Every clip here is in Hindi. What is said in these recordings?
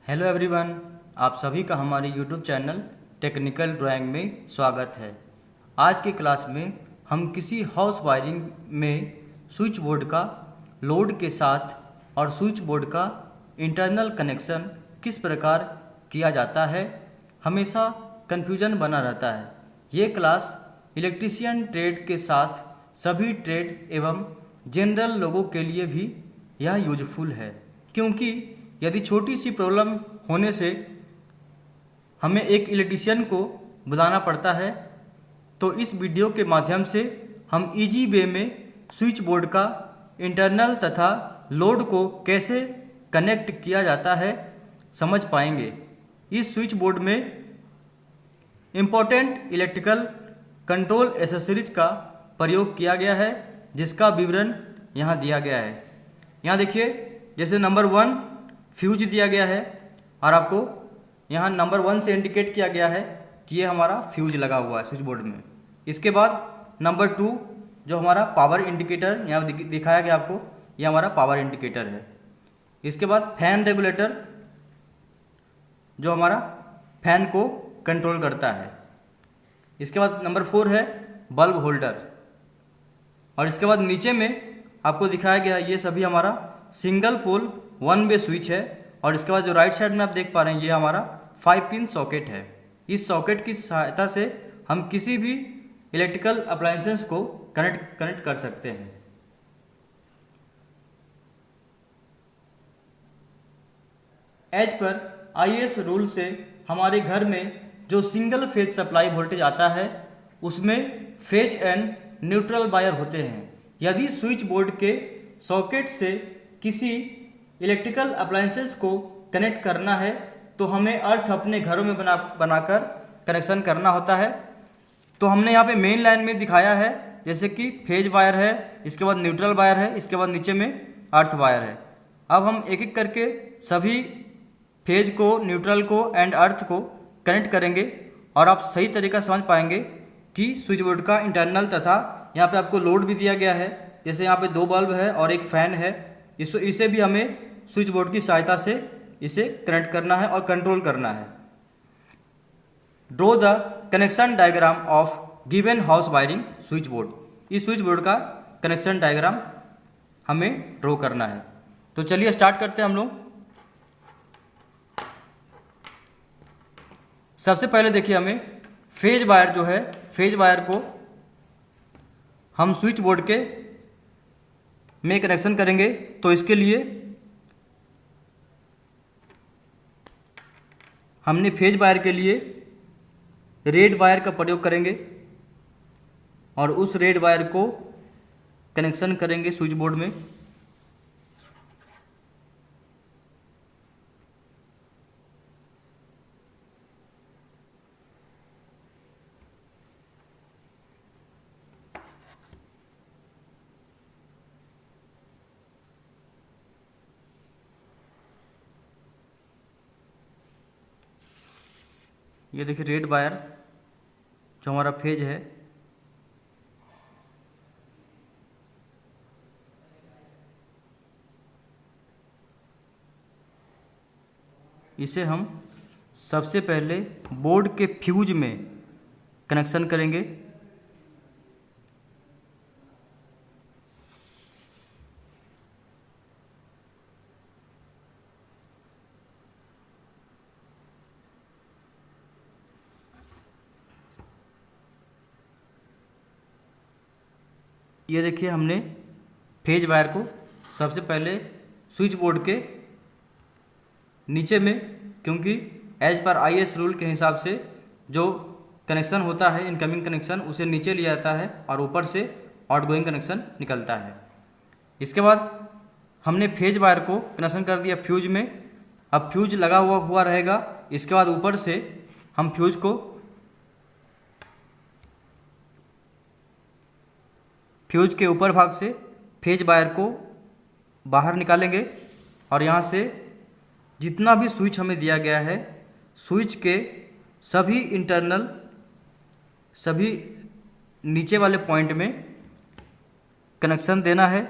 हेलो एवरीवन, आप सभी का हमारे यूट्यूब चैनल टेक्निकल ड्राइंग में स्वागत है। आज की क्लास में हम किसी हाउस वायरिंग में स्विच बोर्ड का लोड के साथ और स्विच बोर्ड का इंटरनल कनेक्शन किस प्रकार किया जाता है, हमेशा कन्फ्यूजन बना रहता है। ये क्लास इलेक्ट्रीशियन ट्रेड के साथ सभी ट्रेड एवं जनरल लोगों के लिए भी यह यूजफुल है, क्योंकि यदि छोटी सी प्रॉब्लम होने से हमें एक इलेक्ट्रीशियन को बुलाना पड़ता है, तो इस वीडियो के माध्यम से हम इजी वे में स्विच बोर्ड का इंटरनल तथा लोड को कैसे कनेक्ट किया जाता है समझ पाएंगे। इस स्विच बोर्ड में इम्पोर्टेंट इलेक्ट्रिकल कंट्रोल एसेसरीज का प्रयोग किया गया है, जिसका विवरण यहाँ दिया गया है। यहाँ देखिए, जैसे नंबर 1 फ्यूज दिया गया है और आपको यहाँ नंबर 1 से इंडिकेट किया गया है कि ये हमारा फ्यूज लगा हुआ है स्विच बोर्ड में। इसके बाद नंबर 2 जो हमारा पावर इंडिकेटर यहाँ दिखाया गया आपको, ये हमारा पावर इंडिकेटर है। इसके बाद फैन रेगुलेटर जो हमारा फैन को कंट्रोल करता है। इसके बाद नंबर 4 है बल्ब होल्डर, और इसके बाद नीचे में आपको दिखाया गया ये सभी हमारा सिंगल पोल 1 वे स्विच है। और इसके बाद जो राइट साइड में आप देख पा रहे हैं ये हमारा 5 पिन सॉकेट है। इस सॉकेट की सहायता से हम किसी भी इलेक्ट्रिकल अप्लायंसेस को कनेक्ट कर सकते हैं। एज पर आईएएस रूल से हमारे घर में जो सिंगल फेज सप्लाई वोल्टेज आता है उसमें फेज एंड न्यूट्रल वायर होते हैं। यदि स्विच बोर्ड के सॉकेट से किसी इलेक्ट्रिकल अप्लायंसेस को कनेक्ट करना है तो हमें अर्थ अपने घरों में बनाकर कनेक्शन करना होता है। तो हमने यहाँ पे मेन लाइन में दिखाया है, जैसे कि फेज वायर है, इसके बाद न्यूट्रल वायर है, इसके बाद नीचे में अर्थ वायर है। अब हम एक एक करके सभी फेज को, न्यूट्रल को एंड अर्थ को कनेक्ट करेंगे और आप सही तरीका समझ पाएंगे कि स्विच बोर्ड का इंटरनल तथा यहाँ पे आपको लोड भी दिया गया है। जैसे यहाँ पे 2 बल्ब है और एक फैन है, इसे भी हमें स्विच बोर्ड की सहायता से इसे कनेक्ट करना है और कंट्रोल करना है। Draw the connection diagram of given house wiring switch board. इस स्विच बोर्ड का कनेक्शन डायग्राम हमें ड्रॉ करना है। तो चलिए स्टार्ट करते हैं हम लोग। सबसे पहले देखिए, हमें फेज वायर जो है, फेज वायर को हम स्विच बोर्ड के में कनेक्शन करेंगे। तो इसके लिए हमने फेज वायर के लिए रेड वायर का प्रयोग करेंगे और उस रेड वायर को कनेक्शन करेंगे स्विच बोर्ड में। ये देखिए रेड वायर जो हमारा फेज है, इसे हम सबसे पहले बोर्ड के फ्यूज में कनेक्शन करेंगे। ये देखिए, हमने फेज वायर को सबसे पहले स्विच बोर्ड के नीचे में, क्योंकि एज पर आईएएस रूल के हिसाब से जो कनेक्शन होता है इनकमिंग कनेक्शन उसे नीचे लिया जाता है और ऊपर से आउटगोइंग कनेक्शन निकलता है। इसके बाद हमने फेज वायर को कनेक्शन कर दिया फ्यूज में। अब फ्यूज लगा हुआ रहेगा। इसके बाद ऊपर से हम फ्यूज को फ्यूज के ऊपर भाग से फेज वायर को बाहर निकालेंगे और यहाँ से जितना भी स्विच हमें दिया गया है, स्विच के सभी इंटरनल, सभी नीचे वाले पॉइंट में कनेक्शन देना है,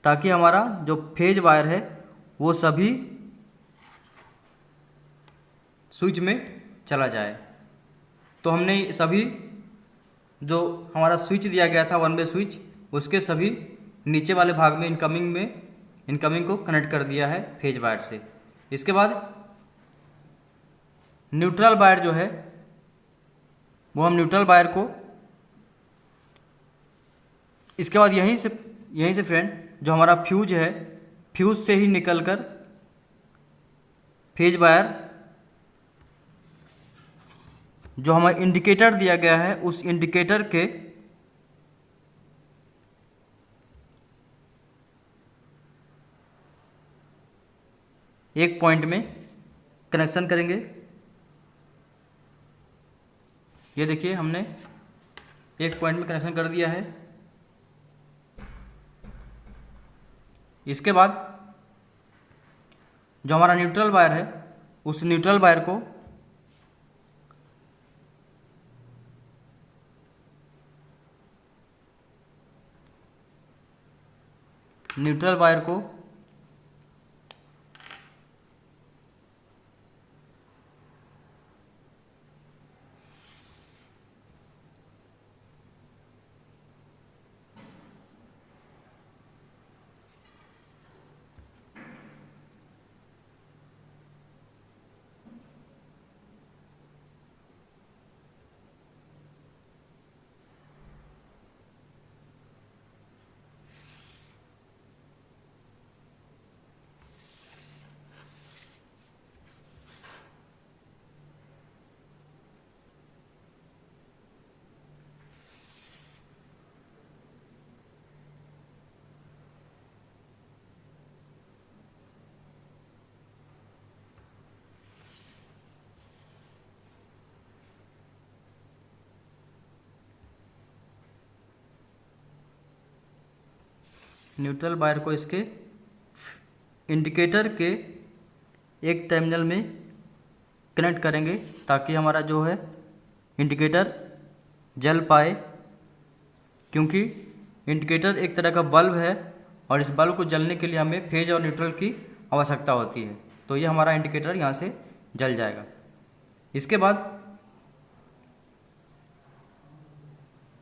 ताकि हमारा जो फेज वायर है वो सभी स्विच में चला जाए। तो हमने सभी जो हमारा स्विच दिया गया था 1 वे स्विच, उसके सभी नीचे वाले भाग में इनकमिंग को कनेक्ट कर दिया है फेज वायर से। इसके बाद न्यूट्रल वायर जो है वो हम न्यूट्रल वायर को इसके बाद यहीं से फ्रेंड जो हमारा फ्यूज है, फ्यूज से ही निकलकर फेज वायर जो हमारा इंडिकेटर दिया गया है उस इंडिकेटर के एक पॉइंट में कनेक्शन करेंगे। ये देखिए हमने एक पॉइंट में कनेक्शन कर दिया है। इसके बाद जो हमारा न्यूट्रल वायर है उस न्यूट्रल वायर को इसके इंडिकेटर के एक टर्मिनल में कनेक्ट करेंगे ताकि हमारा जो है इंडिकेटर जल पाए, क्योंकि इंडिकेटर एक तरह का बल्ब है और इस बल्ब को जलने के लिए हमें फेज और न्यूट्रल की आवश्यकता होती है। तो ये हमारा इंडिकेटर यहाँ से जल जाएगा। इसके बाद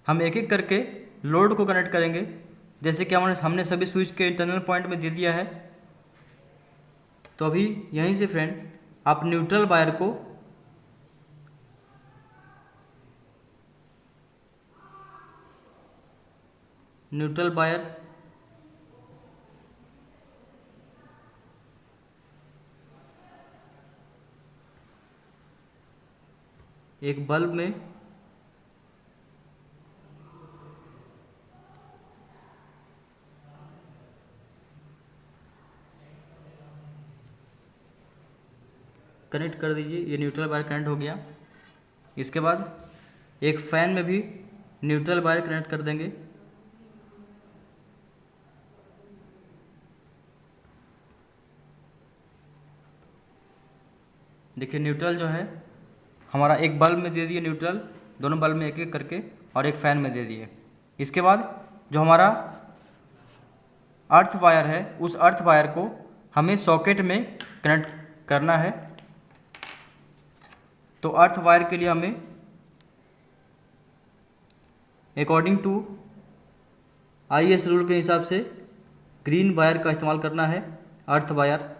हम एक एक करके लोड को कनेक्ट करेंगे। जैसे कि हमने सभी स्विच के इंटरनल पॉइंट में दे दिया है। तो अभी यहीं से फ्रेंड आप न्यूट्रल वायर को एक बल्ब में कनेक्ट कर दीजिए। ये न्यूट्रल वायर कनेक्ट हो गया। इसके बाद एक फैन में भी न्यूट्रल वायर कनेक्ट कर देंगे। देखिए न्यूट्रल जो है हमारा एक बल्ब में दे दिए न्यूट्रल, दोनों बल्ब में एक एक करके, और एक फैन में दे दिए। इसके बाद जो हमारा अर्थ वायर है उस अर्थ वायर को हमें सॉकेट में कनेक्ट करना है। तो अर्थ वायर के लिए हमें अकॉर्डिंग टू IS रूल के हिसाब से ग्रीन वायर का इस्तेमाल करना है। अर्थ वायर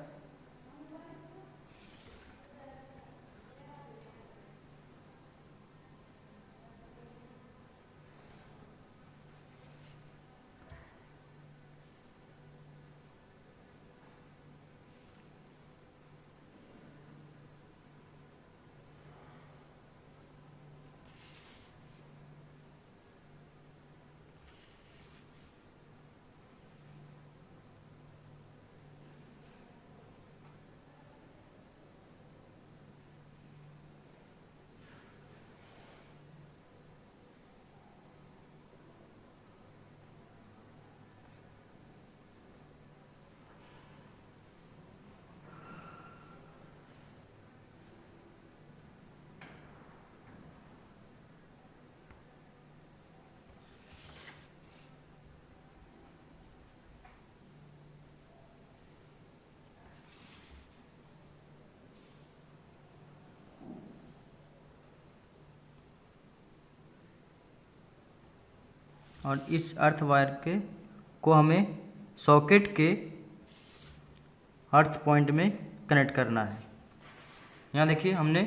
और इस अर्थ वायर के को हमें सॉकेट के अर्थ पॉइंट में कनेक्ट करना है। यहाँ देखिए हमने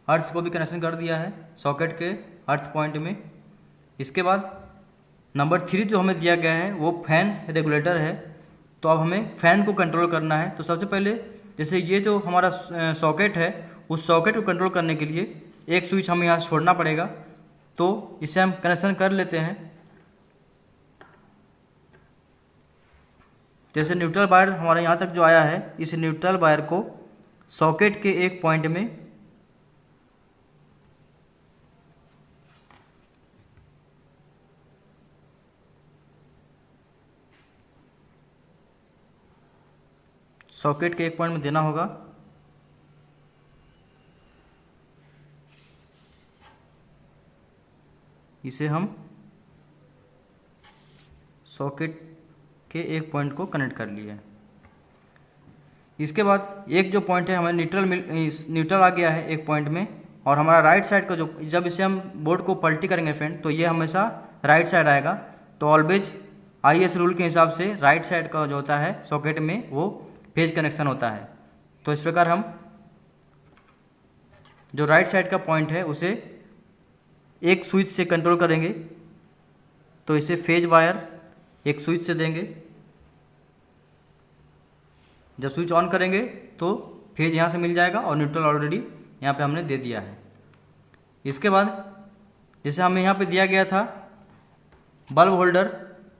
अर्थ को भी कनेक्शन कर दिया है सॉकेट के अर्थ पॉइंट में। इसके बाद नंबर 3 जो हमें दिया गया है वो फैन रेगुलेटर है। तो अब हमें फ़ैन को कंट्रोल करना है। तो सबसे पहले जैसे ये जो हमारा सॉकेट है उस सॉकेट को कंट्रोल करने के लिए एक स्विच हमें यहाँ छोड़ना पड़ेगा। तो इसे हम कनेक्शन कर लेते हैं। जैसे न्यूट्रल वायर हमारे यहाँ तक जो आया है, इस न्यूट्रल वायर को सॉकेट के एक पॉइंट में देना होगा। इसे हम सॉकेट के एक पॉइंट को कनेक्ट कर लिए। इसके बाद एक जो पॉइंट है हमारे न्यूट्रल आ गया है एक पॉइंट में, और हमारा राइट साइड का जो, जब इसे हम बोर्ड को पलटी करेंगे फ्रेंड तो ये हमेशा राइट साइड आएगा। तो ऑलवेज IS रूल के हिसाब से राइट साइड का जो होता है सॉकेट में वो फेज कनेक्शन होता है। तो इस प्रकार हम जो राइट साइड का पॉइंट है उसे एक स्विच से कंट्रोल करेंगे। तो इसे फेज वायर एक स्विच से देंगे। जब स्विच ऑन करेंगे तो फेज यहाँ से मिल जाएगा और न्यूट्रल ऑलरेडी यहाँ पे हमने दे दिया है। इसके बाद जैसे हमें यहाँ पे दिया गया था बल्ब होल्डर,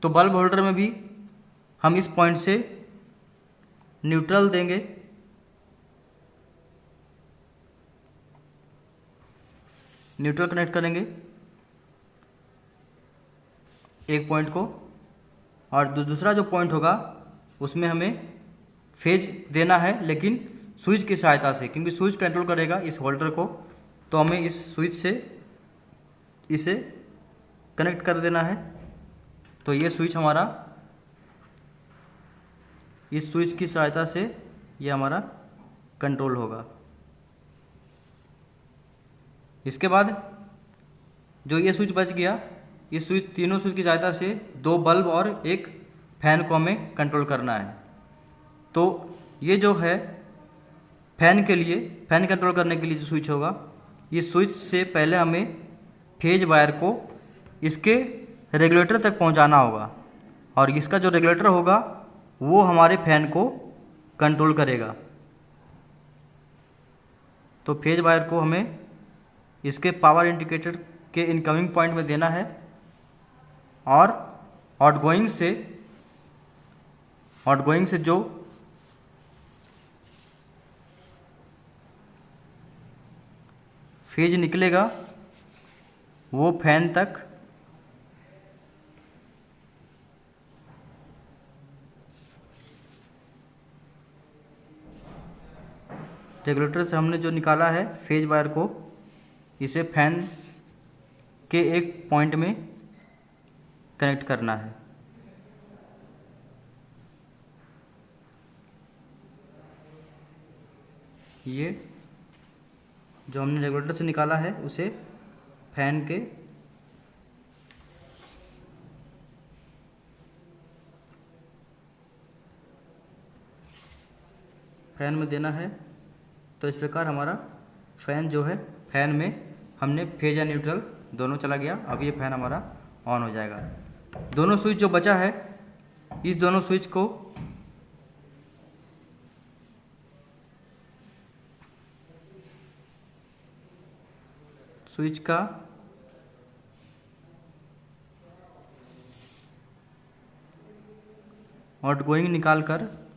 तो बल्ब होल्डर में भी हम इस पॉइंट से न्यूट्रल देंगे। न्यूट्रल कनेक्ट करेंगे एक पॉइंट को, और दूसरा जो पॉइंट होगा उसमें हमें फेज देना है, लेकिन स्विच की सहायता से, क्योंकि स्विच कंट्रोल करेगा इस होल्डर को। तो हमें इस स्विच से इसे कनेक्ट कर देना है। तो ये स्विच हमारा, इस स्विच की सहायता से ये हमारा कंट्रोल होगा। इसके बाद जो ये स्विच बच गया, इस स्विच, तीनों स्विच की सहायता से 2 बल्ब और एक फैन को हमें कंट्रोल करना है। तो ये जो है फैन के लिए, फैन कंट्रोल करने के लिए जो स्विच होगा, इस स्विच से पहले हमें फेज वायर को इसके रेगुलेटर तक पहुंचाना होगा, और इसका जो रेगुलेटर होगा वो हमारे फैन को कंट्रोल करेगा। तो फेज वायर को हमें इसके पावर इंडिकेटर के इनकमिंग पॉइंट में देना है, और आउटगोइंग से जो फेज निकलेगा वो फैन तक रेगुलेटर से हमने जो निकाला है फेज वायर को, इसे फैन के एक पॉइंट में कनेक्ट करना है। ये जो हमने रेगुलेटर से निकाला है उसे फैन में देना है। तो इस प्रकार हमारा फैन जो है, फैन में हमने फेज या न्यूट्रल दोनों चला गया। अब ये फैन हमारा ऑन हो जाएगा। दोनों स्विच जो बचा है, इस दोनों स्विच को स्विच का आउटगोइंग निकाल कर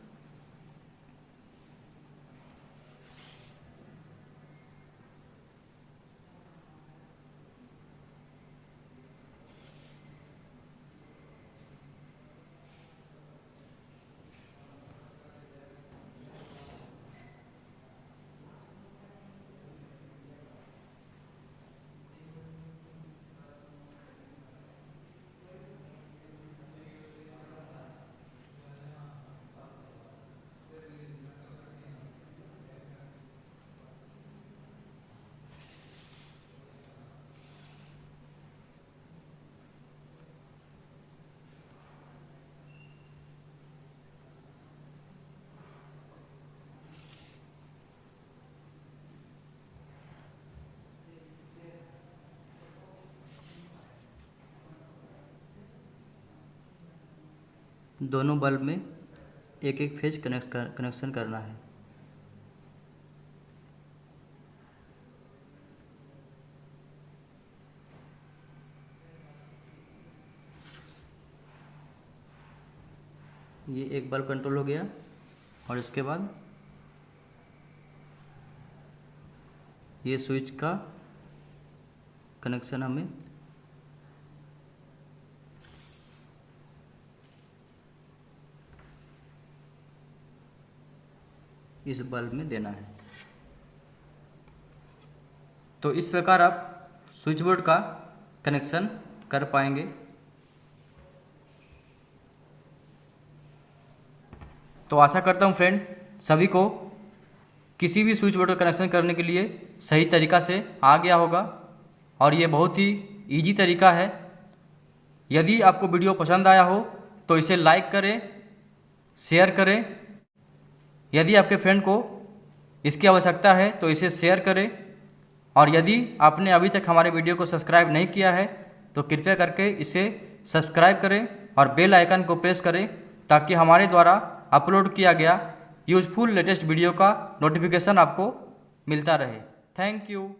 दोनों बल्ब में एक एक फेज कनेक्शन करना है। ये एक बल्ब कंट्रोल हो गया और इसके बाद ये स्विच का कनेक्शन हमें इस बल्ब में देना है। तो इस प्रकार आप स्विच बोर्ड का कनेक्शन कर पाएंगे। तो आशा करता हूँ फ्रेंड सभी को किसी भी स्विच बोर्ड का कनेक्शन करने के लिए सही तरीका से आ गया होगा और ये बहुत ही इजी तरीका है। यदि आपको वीडियो पसंद आया हो तो इसे लाइक करें, शेयर करें। यदि आपके फ्रेंड को इसकी आवश्यकता है तो इसे शेयर करें और यदि आपने अभी तक हमारे वीडियो को सब्सक्राइब नहीं किया है तो कृपया करके इसे सब्सक्राइब करें और बेल आइकन को प्रेस करें ताकि हमारे द्वारा अपलोड किया गया यूज़फुल लेटेस्ट वीडियो का नोटिफिकेशन आपको मिलता रहे। Thank you.